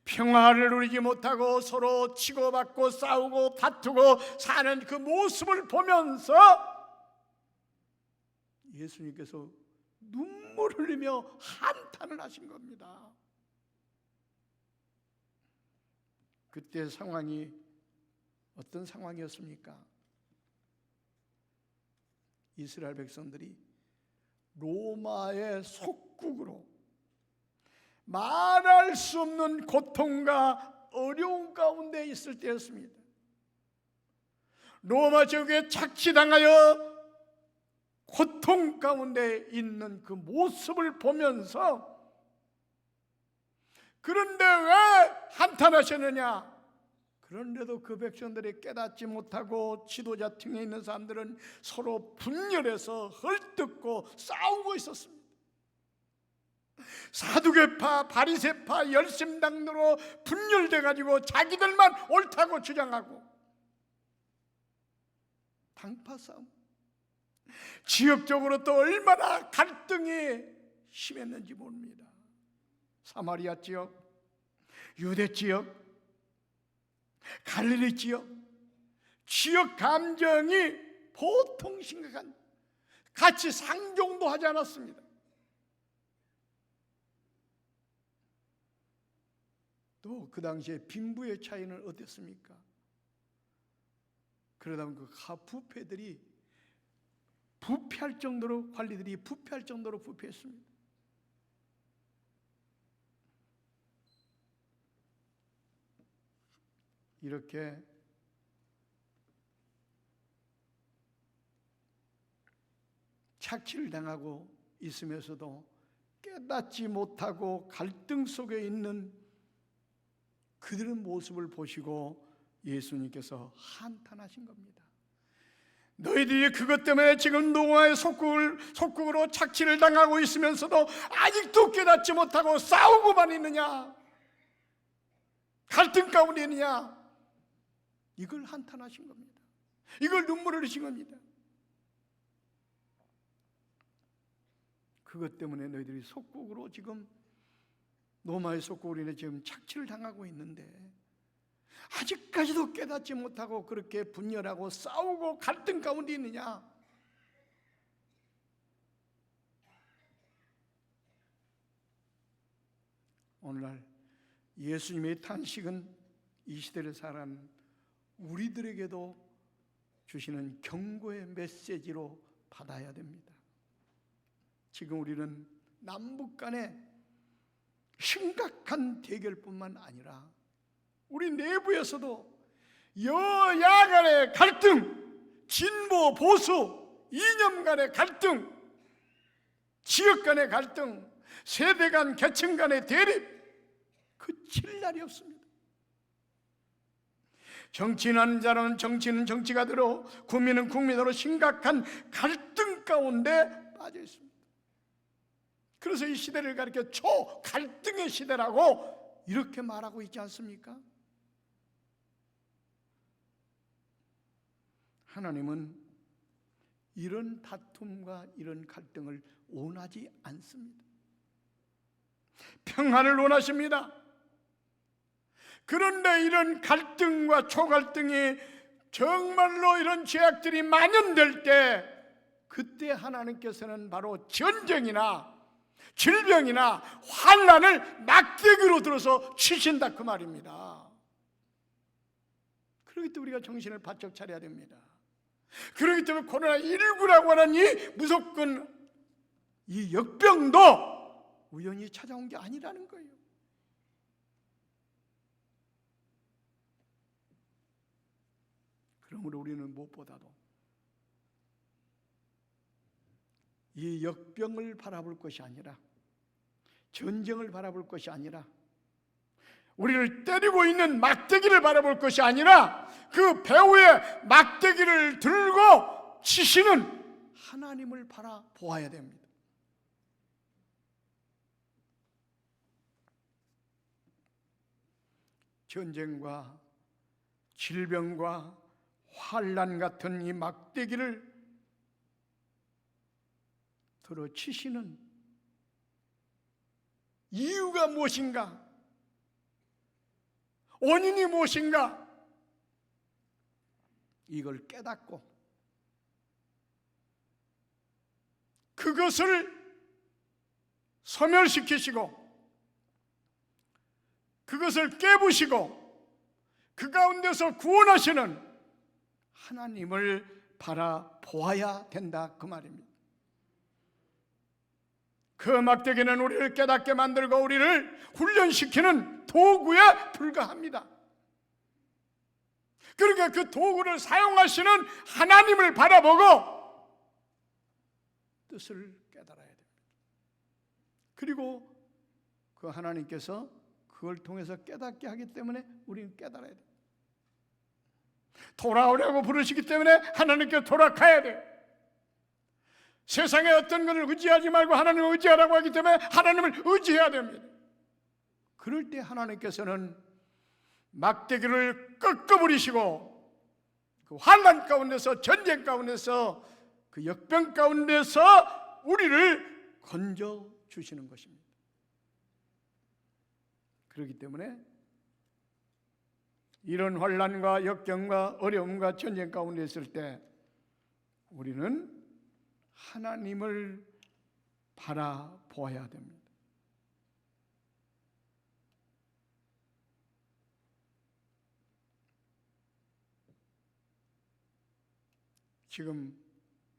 평화를 누리지 못하고 서로 치고받고 싸우고 다투고 사는 그 모습을 보면서 예수님께서 눈물을 흘리며 한탄을 하신 겁니다. 그때 상황이 어떤 상황이었습니까? 이스라엘 백성들이 로마의 속국으로 말할 수 없는 고통과 어려움 가운데 있을 때였습니다. 로마 제국에 착취당하여 고통 가운데 있는 그 모습을 보면서 그런데 왜 한탄하셨느냐? 그런데도 그 백성들이 깨닫지 못하고 지도자 층에 있는 사람들은 서로 분열해서 헐뜯고 싸우고 있었습니다. 사두개파, 바리새파, 열심당으로 분열돼 가지고 자기들만 옳다고 주장하고 당파 싸움. 지역적으로 또 얼마나 갈등이 심했는지 모릅니다. 사마리아 지역, 유대 지역, 갈릴리 지역, 지역 감정이 보통 심각한, 같이 상종도 하지 않았습니다. 또 그 당시에 빈부의 차이는 어땠습니까? 그러다 보면 그 부패들이 부패할 정도로, 관리들이 부패할 정도로 부패했습니다. 이렇게 착취를 당하고 있으면서도 깨닫지 못하고 갈등 속에 있는 그들의 모습을 보시고 예수님께서 한탄하신 겁니다. 너희들이 그것 때문에 지금 노아의 속국으로 착취를 당하고 있으면서도 아직도 깨닫지 못하고 싸우고만 있느냐? 갈등 가운데 있느냐? 이걸 한탄하신 겁니다. 이걸 눈물을 흘리신 겁니다. 그것 때문에 너희들이 속국으로 지금 노마의 속국으로 인해 지금 착취를 당하고 있는데 아직까지도 깨닫지 못하고 그렇게 분열하고 싸우고 갈등 가운데 있느냐? 오늘날 예수님의 탄식은 이 시대를 살아가는 우리들에게도 주시는 경고의 메시지로 받아야 됩니다. 지금 우리는 남북 간의 심각한 대결뿐만 아니라 우리 내부에서도 여야 간의 갈등, 진보, 보수, 이념 간의 갈등, 지역 간의 갈등, 세대 간, 계층 간의 대립, 그칠 날이 없습니다. 정치인하는 자는 정치는 정치가대로, 국민은 국민으로 심각한 갈등 가운데 빠져 있습니다. 그래서 이 시대를 가리켜 초갈등의 시대라고 이렇게 말하고 있지 않습니까? 하나님은 이런 다툼과 이런 갈등을 원하지 않습니다. 평화를 원하십니다. 그런데 이런 갈등과 초갈등이 정말로 이런 죄악들이 만연될 때, 그때 하나님께서는 바로 전쟁이나 질병이나 환난을 막대기로 들어서 치신다 그 말입니다. 그렇기 때문에 우리가 정신을 바짝 차려야 됩니다. 그렇기 때문에 코로나19라고 하는 이 무조건 이 역병도 우연히 찾아온 게 아니라는 거예요. 그러므로 우리는 무엇보다도 이 역병을 바라볼 것이 아니라, 전쟁을 바라볼 것이 아니라, 우리를 때리고 있는 막대기를 바라볼 것이 아니라 그 배후에 막대기를 들고 치시는 하나님을 바라보아야 됩니다. 전쟁과 질병과 환난 같은 이 막대기를 들어 치시는 이유가 무엇인가? 원인이 무엇인가? 이걸 깨닫고 그것을 소멸시키시고 그것을 깨부시고 그 가운데서 구원하시는 하나님을 바라보아야 된다 그 말입니다. 그 막대기는 우리를 깨닫게 만들고 우리를 훈련시키는 도구에 불과합니다. 그러니까 그 도구를 사용하시는 하나님을 바라보고 뜻을 깨달아야 됩니다. 그리고 그 하나님께서 그걸 통해서 깨닫게 하기 때문에 우리는 깨달아야 됩니다. 돌아오라고 부르시기 때문에 하나님께 돌아가야 돼요. 세상에 어떤 것을 의지하지 말고 하나님을 의지하라고 하기 때문에 하나님을 의지해야 됩니다. 그럴 때 하나님께서는 막대기를 꺾어버리시고 그 환난 가운데서, 전쟁 가운데서, 그 역병 가운데서 우리를 건져 주시는 것입니다. 그렇기 때문에 이런 환난과 역경과 어려움과 전쟁 가운데 있을 때 우리는 하나님을 바라보아야 됩니다. 지금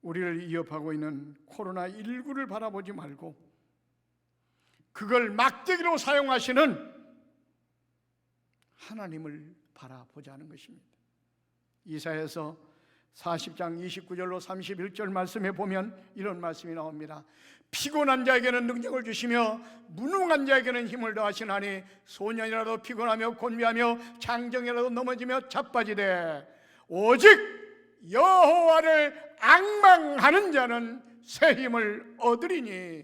우리를 위협하고 있는 코로나19를 바라보지 말고 그걸 막대기로 사용하시는 하나님을 바라보자는 것입니다. 이사야서 40장 29절로 31절 말씀에 보면 이런 말씀이 나옵니다. 피곤한 자에게는 능력을 주시며 무능한 자에게는 힘을 더하시나니 소년이라도 피곤하며 곤비하며 장정이라도 넘어지며 자빠지되 오직 여호와를 앙망하는 자는 새 힘을 얻으리니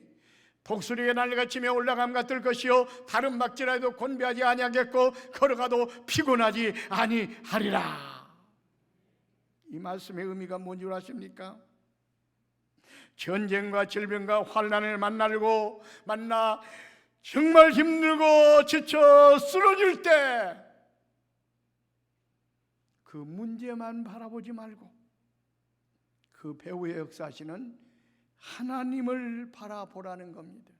독수리의 날개가 치며 올라감 같을 것이요 다른 막지라도 곤비하지 아니하겠고 걸어가도 피곤하지 아니하리라. 이 말씀의 의미가 뭔지 아십니까? 전쟁과 질병과 환난을 만나 정말 힘들고 지쳐 쓰러질 때 그 문제만 바라보지 말고 그 배후에 역사하시는 하나님을 바라보라는 겁니다.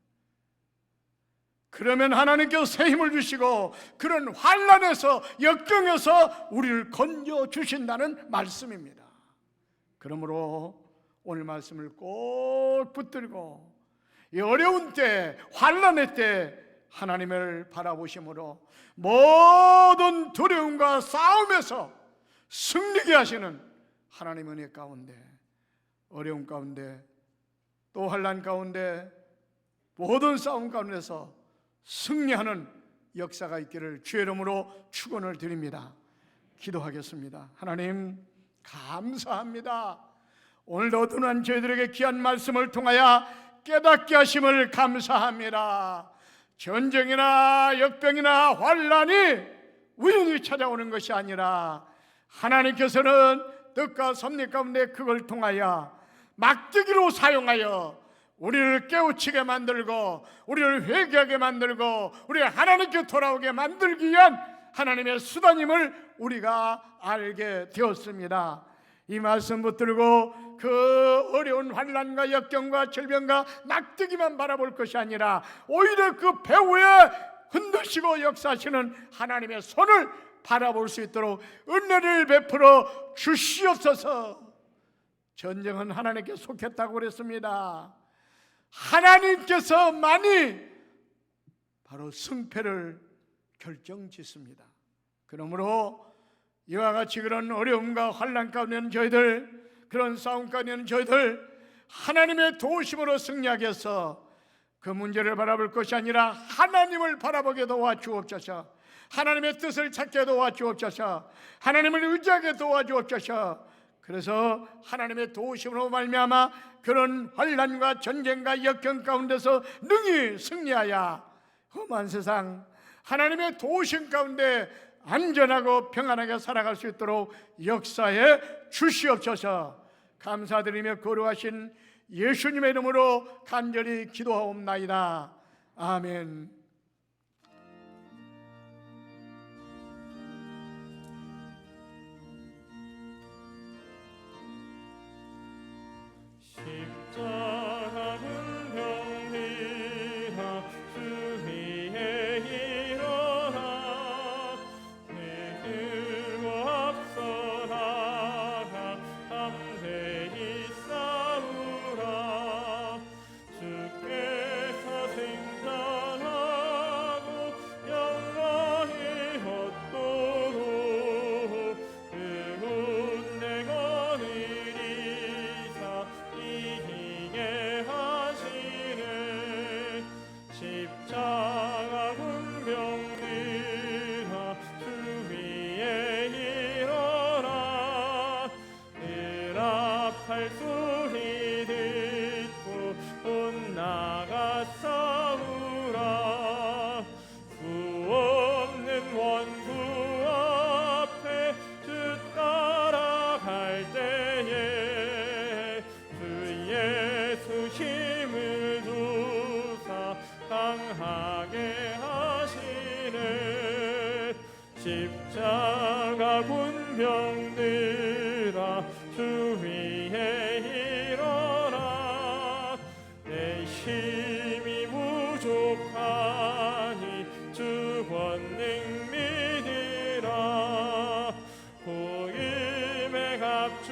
그러면 하나님께서 새 힘을 주시고 그런 환난에서 역경에서 우리를 건져 주신다는 말씀입니다. 그러므로 오늘 말씀을 꼭 붙들고 이 어려운 때, 환난의 때 하나님을 바라보심으로 모든 두려움과 싸움에서 승리게 하시는 하나님의 은혜 가운데, 어려움 가운데, 또 환난 가운데, 모든 싸움 가운데서 승리하는 역사가 있기를 주의 이름으로 축원을 드립니다. 기도하겠습니다. 하나님 감사합니다. 오늘도 어두운 저희들에게 귀한 말씀을 통하여 깨닫게 하심을 감사합니다. 전쟁이나 역병이나 환난이 우연히 찾아오는 것이 아니라 하나님께서는 뜻과 섭리 가운데 그걸 통하여 막대기로 사용하여 우리를 깨우치게 만들고 우리를 회개하게 만들고 우리가 하나님께 돌아오게 만들기 위한 하나님의 수단임을 우리가 알게 되었습니다. 이 말씀 붙들고 그 어려운 환난과 역경과 질병과 막대기만 바라볼 것이 아니라 오히려 그 배후에 흔드시고 역사하시는 하나님의 손을 바라볼 수 있도록 은혜를 베풀어 주시옵소서. 전쟁은 하나님께 속했다고 그랬습니다. 하나님께서만이 바로 승패를 결정짓습니다. 그러므로 이와 같이 그런 어려움과 환난 가운데 있는 저희들, 그런 싸움 가운데 있는 저희들 하나님의 도우심으로 승리하게 해서 그 문제를 바라볼 것이 아니라 하나님을 바라보게 도와주옵소서. 하나님의 뜻을 찾게 도와주옵소서. 하나님을 의지하게 도와주옵소서. 그래서 하나님의 도우심으로 말미암아 그런 환난과 전쟁과 역경 가운데서 능히 승리하여 험한 세상 하나님의 도우심 가운데 안전하고 평안하게 살아갈 수 있도록 역사해 주시옵소서. 감사드리며 거룩하신 예수님의 이름으로 간절히 기도하옵나이다. 아멘. 십자가는 병리라 주 위에 일어나 내 들고 앞서 나가 담대히 싸우라 주께서 생존하시니 십자가 군병들아 주 위에 일어나 내 힘이 부족하니 주 권능 믿으라 복음의 갑주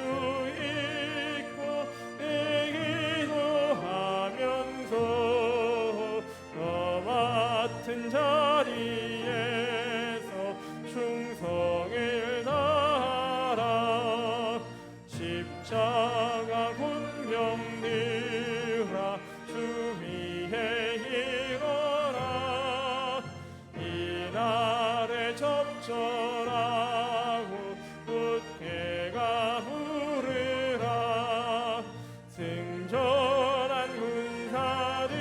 입고 내 기도하면서 너 맡은 자리에서 충성을 다하라 십자가 군병들아 주 위에 일어나 이날에 적절하고 웃게가 부르라 승전한 군사들은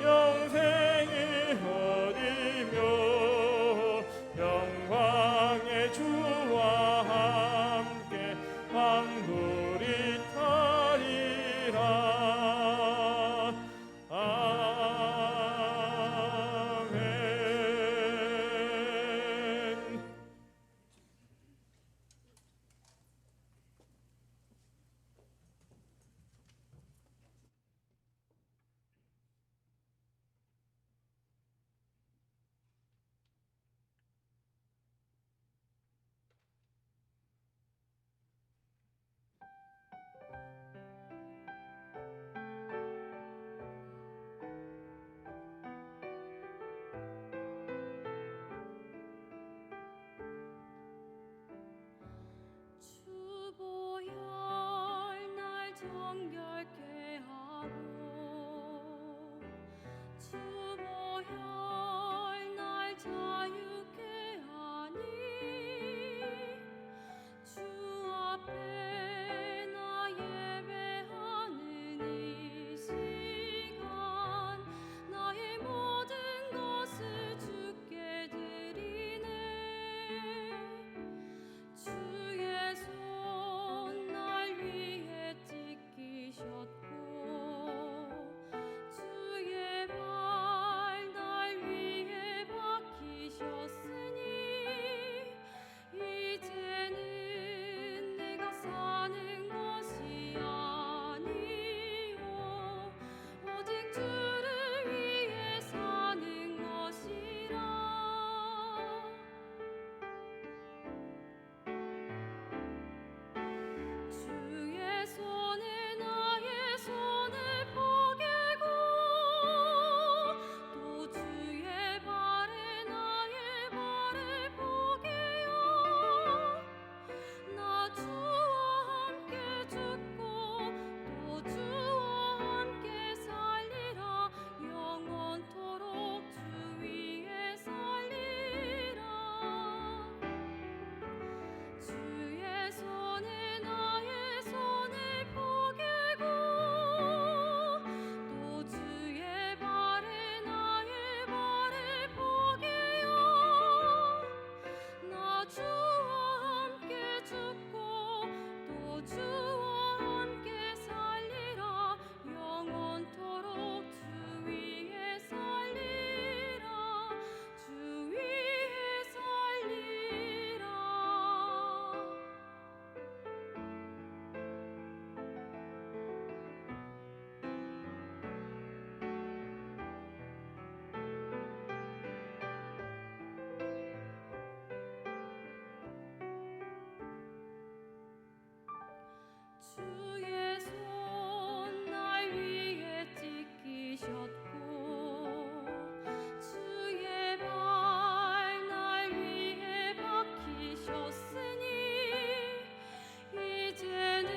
영생을 얻으며 영광의 주와 함께 왕돌이 타리라 아멘. 주보혈 날 정결케 하고 주보혈 날 자유케 하니 주 앞에 나 예배하는 이 시간 나의 모든 것을 주께 드리네 주의 손 날 위해 찢기셨고 주의 발 날 위해 박히셨으니 이제는 내가 사는 것이 아니요 오직 주를 위해 사는 것이라 주의 손에 나의 손을 포개고 또 주의 발에 나의 발을 포개요 나 주와 함께 죽고 또 주와 함께 살리라 영원토록 주 위에 살리라 주의 손에 나의 손을 포개고 또 주의 발에 나의 발을 포개요 나 주와 함께 죽고 또 주와 함께 살리라 영원토록 주 위에 살리라 주 위에 살리라 주의 손 날 위해 찢기셨고 주의 발 날 위해 박히셨으니 이제는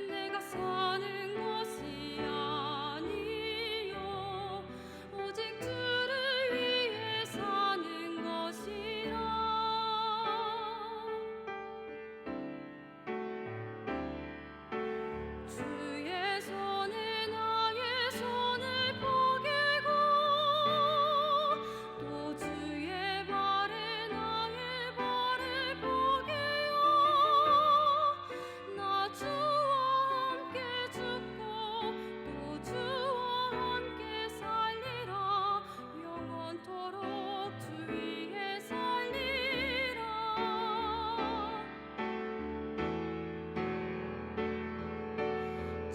내가 사는 것이 아니요 오직 주를 위해 사는 것이라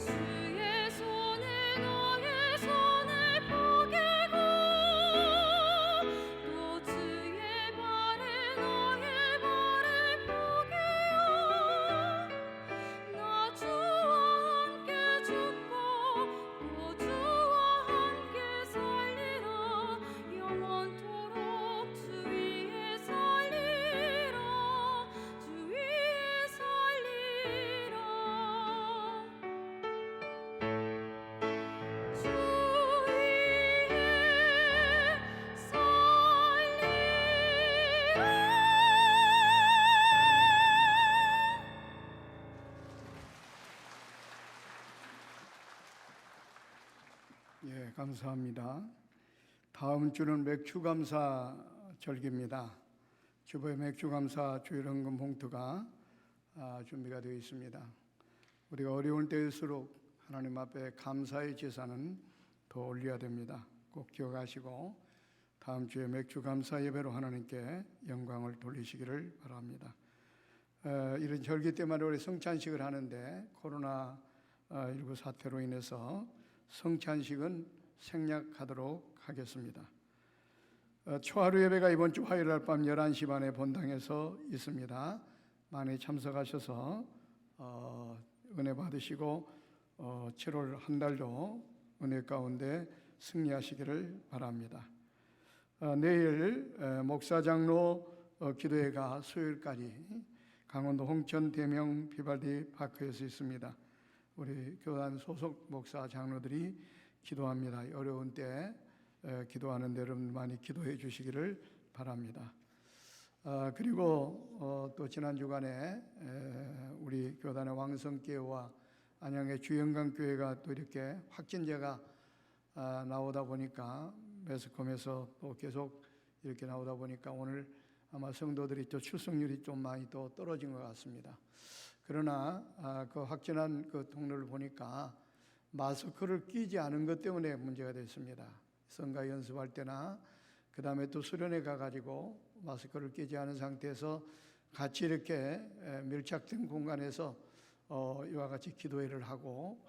주의 손에 너의 손을 포개고 또 주의 발에 너의 발을 포개어 나 주와 함께 죽고 또 주와 함께 살리라 영원토록 주 위에 살리라 주 위에 살리라 주 예, 감사합니다. 다음 주는 맥주감사 절기입니다. 주보의 맥주감사 주일헌금 봉투가 준비가 되어 있습니다. 우리가 어려울 때일수록 하나님 앞에 감사의 제사는 더 올려야 됩니다. 꼭 기억하시고 다음 주에 맥주감사 예배로 하나님께 영광을 돌리시기를 바랍니다. 이런 절기 때마다 우리 성찬식을 하는데 코로나19 사태로 인해서 성찬식은 생략하도록 하겠습니다. 초하루 예배가 이번 주 화요일 날 밤 11시 반에 본당에서 있습니다. 많이 참석하셔서 은혜 받으시고 7월 한 달도 은혜 가운데 승리하시기를 바랍니다. 내일 목사장로 기도회가 수요일까지 강원도 홍천 대명 비발디 파크에서 있습니다. 우리 교단 소속 목사 장로들이 기도합니다. 어려운 때 기도하는 데 여러분 많이 기도해 주시기를 바랍니다. 그리고 또 지난 주간에 우리 교단의 왕성교회와 안양의 주영강교회가 또 이렇게 확진자가 나오다 보니까 매스컴에서 또 계속 이렇게 나오다 보니까 오늘 아마 성도들이 또 출석률이 좀 많이 또 떨어진 것 같습니다. 그러나 그 확진한 그 통로를 보니까 마스크를 끼지 않은 것 때문에 문제가 됐습니다. 성가 연습할 때나 그 다음에 또 수련회 가가지고 마스크를 끼지 않은 상태에서 같이 이렇게 밀착된 공간에서 이와 같이 기도회를 하고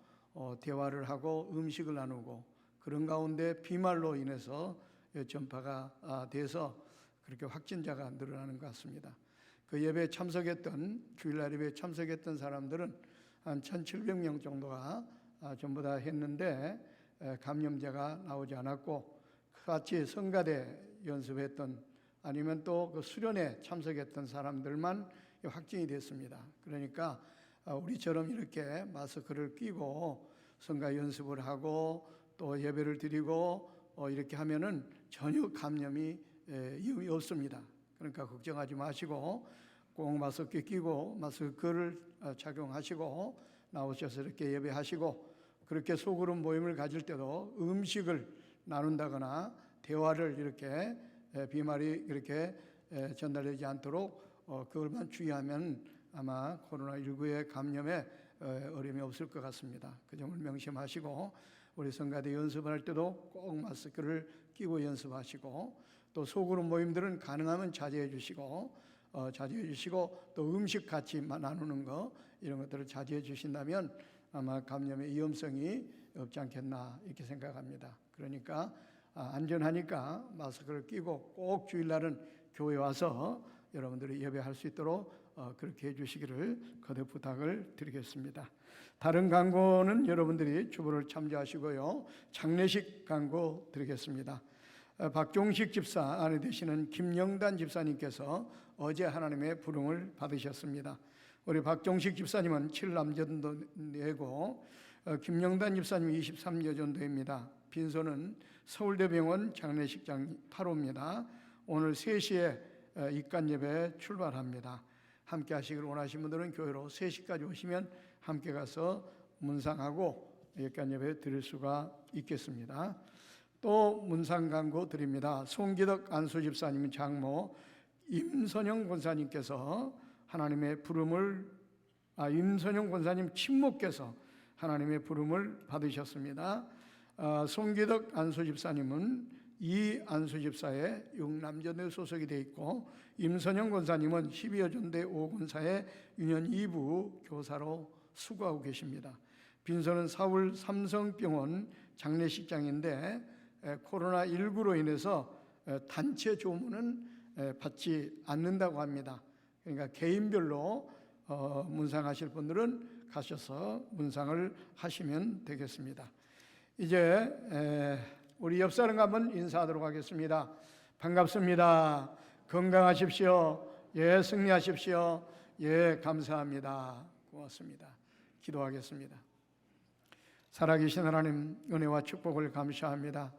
대화를 하고 음식을 나누고 그런 가운데 비말로 인해서 전파가 돼서 그렇게 확진자가 늘어나는 것 같습니다. 그 예배에 참석했던 주일날 예배에 참석했던 사람들은 한 1,700명 정도가 전부 다 했는데 감염자가 나오지 않았고 같이 성가대 연습했던 아니면 또 그 수련회 참석했던 사람들만 확진이 됐습니다. 그러니까 우리처럼 이렇게 마스크를 끼고 성가 연습을 하고 또 예배를 드리고 이렇게 하면은 전혀 감염이 위험이 없습니다. 그러니까 걱정하지 마시고 꼭 마스크 끼고 마스크를 착용하시고 나오셔서 이렇게 예배하시고 그렇게 소그룹 모임을 가질 때도 음식을 나눈다거나 대화를 이렇게 비말이 그렇게 전달되지 않도록 그걸만 주의하면 아마 코로나19의 감염에 어려움이 없을 것 같습니다. 그 점을 명심하시고 우리 성가대 연습할 때도 꼭 마스크를 끼고 연습하시고 또 소그룹 모임들은 가능하면 자제해 주시고 또 음식 같이 나누는 거 이런 것들을 자제해 주신다면 아마 감염의 위험성이 없지 않겠나 이렇게 생각합니다. 그러니까 안전하니까 마스크를 끼고 꼭 주일날은 교회 와서 여러분들이 예배할 수 있도록 그렇게 해주시기를 거듭 부탁을 드리겠습니다. 다른 광고는 여러분들이 주보를 참조하시고요. 장례식 광고 드리겠습니다. 박종식 집사 아내 되시는 김영단 집사님께서 어제 하나님의 부름을 받으셨습니다. 우리 박종식 집사님은 7남전도이고 김영단 집사님이 23여전도입니다. 빈소는 서울대병원 장례식장 8호입니다. 오늘 3시에 입간 예배 출발합니다. 함께 하시기를 원하시는 분들은 교회로 3시까지 오시면 함께 가서 문상하고 입간 예배 드릴 수가 있겠습니다. 또 문상 광고 드립니다. 송기덕 안수집사님 장모 임선영 권사님께서 하나님의 부름을 임선영 권사님 친모께서 하나님의 부름을 받으셨습니다. 송기덕 안수집사님은 이 안수집사의 6남전도에 소속이 되어 있고 임선영 권사님은 12여전대 5권사의 유년 2부 교사로 수고하고 계십니다. 빈소는 서울 삼성병원 장례식장인데 코로나19로 인해서 단체 조문은 받지 않는다고 합니다. 그러니까 개인별로 문상하실 분들은 가셔서 문상을 하시면 되겠습니다. 이제 우리 옆 사람과 한번 인사하도록 하겠습니다. 반갑습니다. 건강하십시오. 예, 승리하십시오. 예, 감사합니다. 고맙습니다. 기도하겠습니다. 살아계신 하나님, 은혜와 축복을 감사합니다.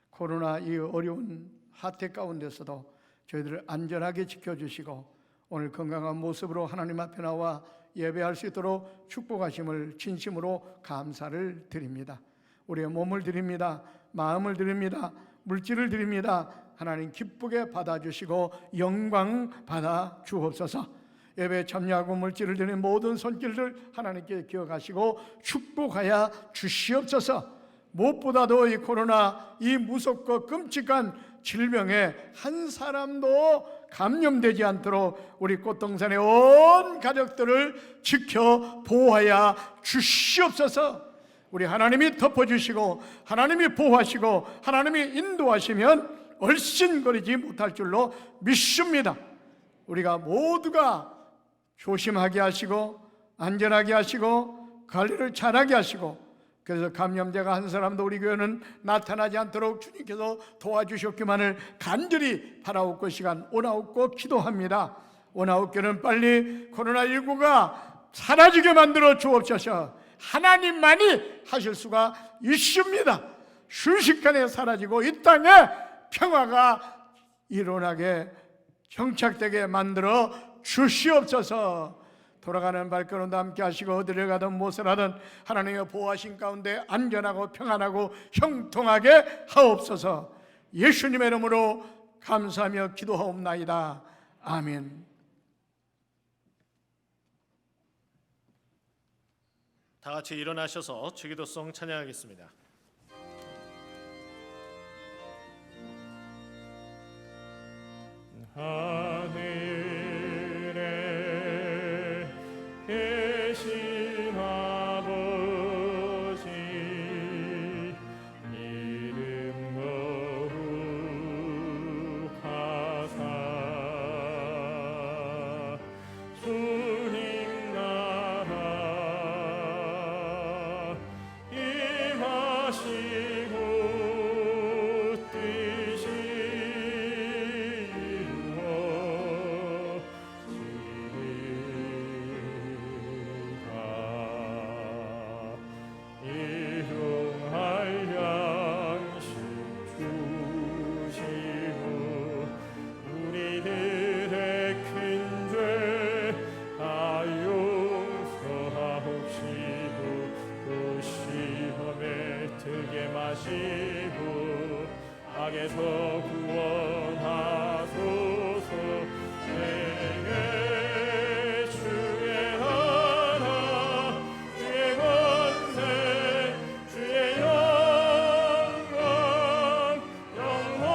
코로나 이 어려운 하태 가운데서도 저희들을 안전하게 지켜주시고 오늘 건강한 모습으로 하나님 앞에 나와 예배할 수 있도록 축복하심을 진심으로 감사를 드립니다. 우리의 몸을 드립니다. 마음을 드립니다. 물질을 드립니다. 하나님 기쁘게 받아주시고 영광 받아 주옵소서. 예배에 참여하고 물질을 드리는 모든 손길들 하나님께 기억하시고 축복하여 주시옵소서. 무엇보다도 이 코로나 이 무섭고 끔찍한 질병에 한 사람도 감염되지 않도록 우리 꽃동산의 온 가족들을 지켜 보호하여 주시옵소서. 우리 하나님이 덮어주시고 하나님이 보호하시고 하나님이 인도하시면 얼씬거리지 못할 줄로 믿습니다. 우리가 모두가 조심하게 하시고 안전하게 하시고 관리를 잘하게 하시고, 그래서 감염자가 한 사람도 우리 교회는 나타나지 않도록 주님께서 도와주셨기만을 간절히 바라옵고 시간 오나옵고 기도합니다. 오나옵교는 빨리 코로나19가 사라지게 만들어 주옵소서. 하나님만이 하실 수가 있습니다. 순식간에 사라지고 이 땅에 평화가 일어나게 정착되게 만들어 주시옵소서. 돌아가는 발걸음도 함께 하시고 어디를 가든 무엇을 하든 하나님의 보호하신 가운데 안전하고 평안하고 형통하게 하옵소서. 예수님의 이름으로 감사하며 기도하옵나이다. 아멘. 다 같이 일어나셔서 주기도송 찬양하겠습니다. 하늘에 계신 아버지, 이름 거룩하사 주님 나라 임하시고 뜻이 마시고 악에서 구원하소서. 내게 주의 나라 주의 권세 주의 영광 영원히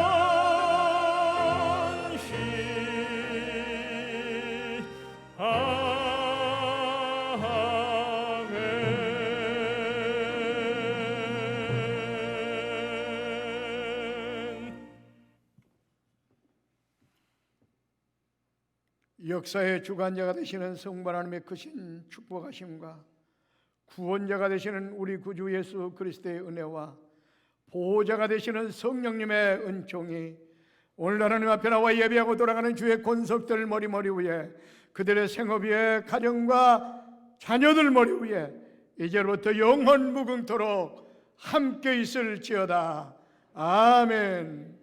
역사의 주관자가 되시는 성부 하나님의 크신 축복하심과 구원자가 되시는 우리 구주 예수 그리스도의 은혜와 보호자가 되시는 성령님의 은총이 오늘 하나님 앞에 나와 예배하고 돌아가는 주의 권속들 머리 위에, 그들의 생업 위에, 가정과 자녀들 머리 위에 이제부터 영원 무궁토록 함께 있을지어다. 아멘.